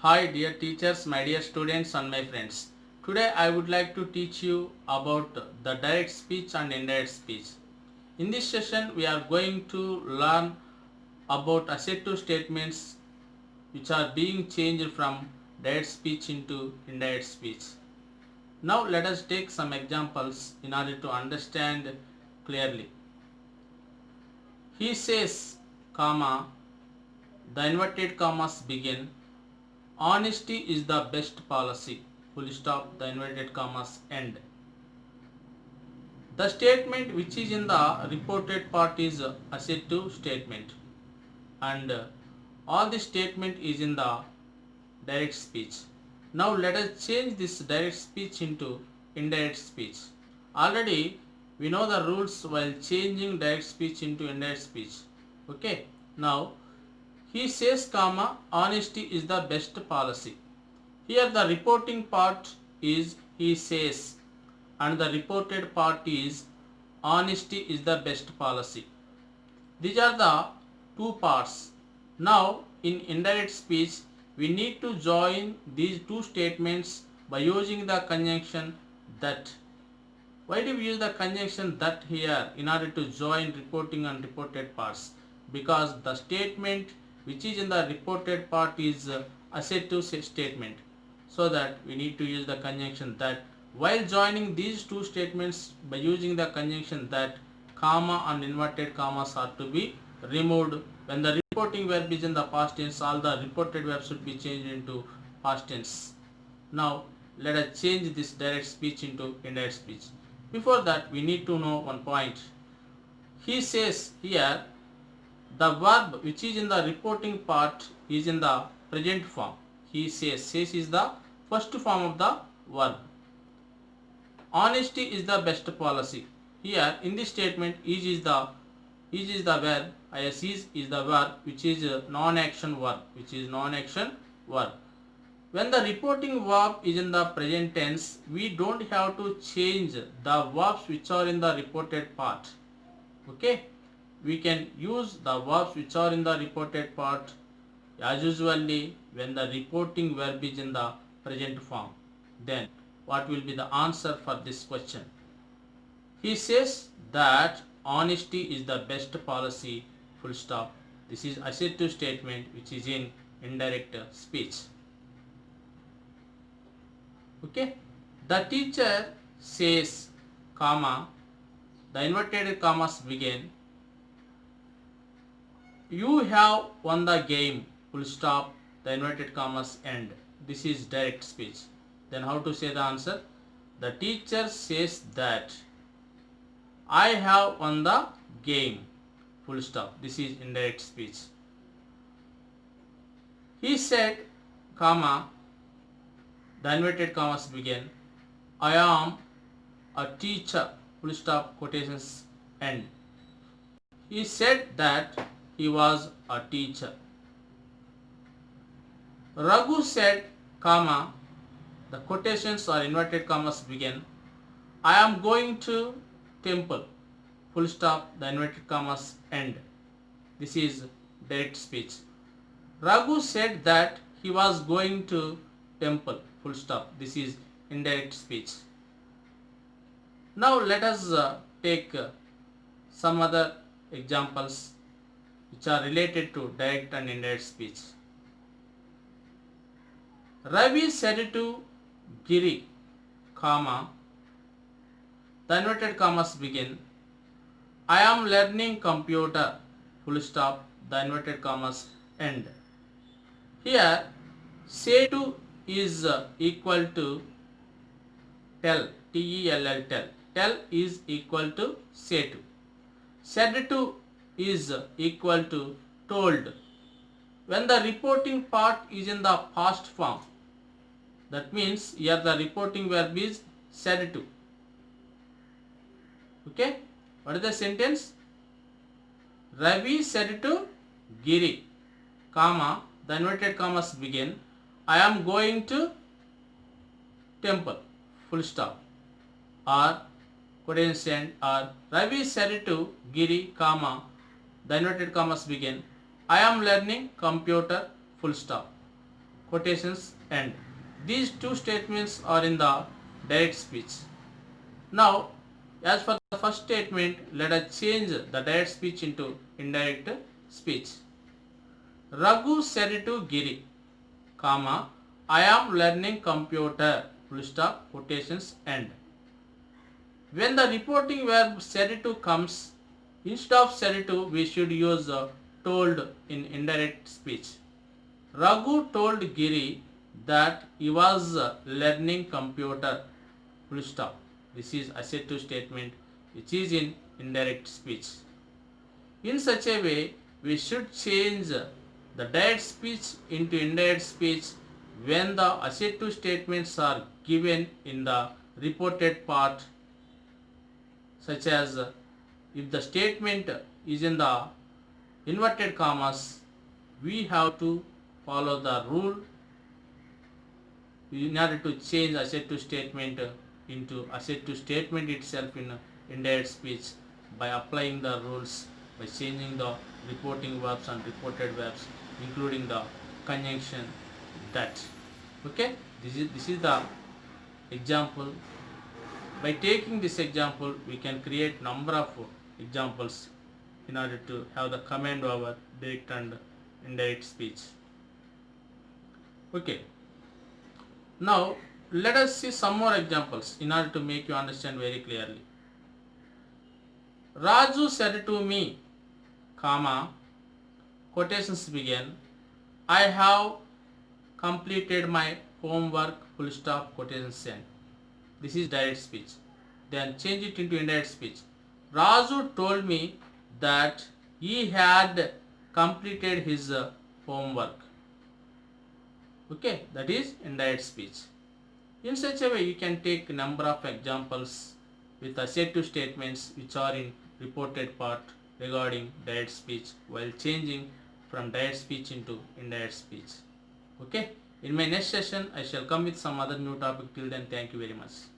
Hi dear teachers, my dear students and my friends. Today I would like to teach you about the direct speech and indirect speech. In this session we are going to learn about assertive statements which are being changed from direct speech into indirect speech. Now let us take some examples in order to understand clearly. He says, comma, the inverted commas begin. Honesty is the best policy. Full stop, the inverted commas end. The statement which is in the reported part is assertive statement, and all the statement is in the direct speech. Now let us change this direct speech into indirect speech. Already we know the rules while changing direct speech into indirect speech. Okay. Now he says, comma, honesty is the best policy. Here the reporting part is he says and the reported part is honesty is the best policy. These are the two parts. Now in indirect speech we need to join these two statements by using the conjunction that. Why do we use the conjunction that here in order to join reporting and reported parts? Because the statement which is in the reported part is assertive statement. So that we need to use the conjunction that. While joining these two statements by using the conjunction that, comma and inverted commas are to be removed. When the reporting verb is in the past tense, all the reported verbs should be changed into past tense. Now let us change this direct speech into indirect speech. Before that we need to know one point. He says here the verb which is in the reporting part is in the present form. He says is the first form of the verb. Honesty is the best policy. Here in this statement is the verb, is the verb which is non-action verb. When the reporting verb is in the present tense, we don't have to change the verbs which are in the reported part. Okay, we can use the verbs which are in the reported part as usually when the reporting verb is in the present form. Then what will be the answer for this question? He says that honesty is the best policy, full stop. This is assertive statement which is in indirect speech. Okay, the teacher says, comma, the inverted commas begin. You have won the game, full stop, the inverted commas end. This is direct speech. Then how to say the answer? The teacher says that I have won the game, full stop. This is indirect speech. He said, comma, the inverted commas begin. I am a teacher, full stop, quotations end. He said that he was a teacher. Raghu said, comma, the quotations or inverted commas begin. I am going to temple, full stop, the inverted commas end. This is direct speech. Raghu said that he was going to temple, full stop. This is indirect speech. Now let us take some other examples which are related to direct and indirect speech. Ravi said to Giri, comma, the inverted commas begin. I am learning computer, full stop, the inverted commas end. Here say to is equal to tell, T-E-L-L, tell. Tell is equal to say to. Said to is equal to told. When the reporting part is in the past form, that means here the reporting verb is said to. Okay, what is the sentence? Ravi said to Giri, comma, the inverted commas begin. I am going to temple, full stop. Or quotations end, or Ravi said to Giri, comma, the inverted commas begin. I am learning computer, full stop. quotations end. These two statements are in the direct speech. Now, as for the first statement, let us change the direct speech into indirect speech. Raghu said to Giri, comma, I am learning computer, full stop, quotations end. When the reporting verb said to comes, instead of said to, we should use told in indirect speech. Raghu told Giri that he was learning computer, full stop. This is assertive statement which is in indirect speech. In such a way, we should change the direct speech into indirect speech when the assertive statements are given in the reported part, such as if the statement is in the inverted commas, we have to follow the rule in order to change assertive statement into assertive statement itself in indirect speech by applying the rules, by changing the reporting verbs and reported verbs, including the conjunction that. Okay, this is the example. By taking this example, we can create number of examples in order to have the command over direct and indirect speech. Okay. Now, let us see some more examples in order to make you understand very clearly. Raju said to me, comma, quotations begin, I have completed my homework, full stop, quotations end. This is direct speech. Then change it into indirect speech. Raju told me that he had completed his homework. Okay, that is indirect speech. In such a way, you can take a number of examples with assertive statements which are in reported part regarding direct speech while changing from direct speech into indirect speech. Okay, in my next session, I shall come with some other new topic. Till then, thank you very much.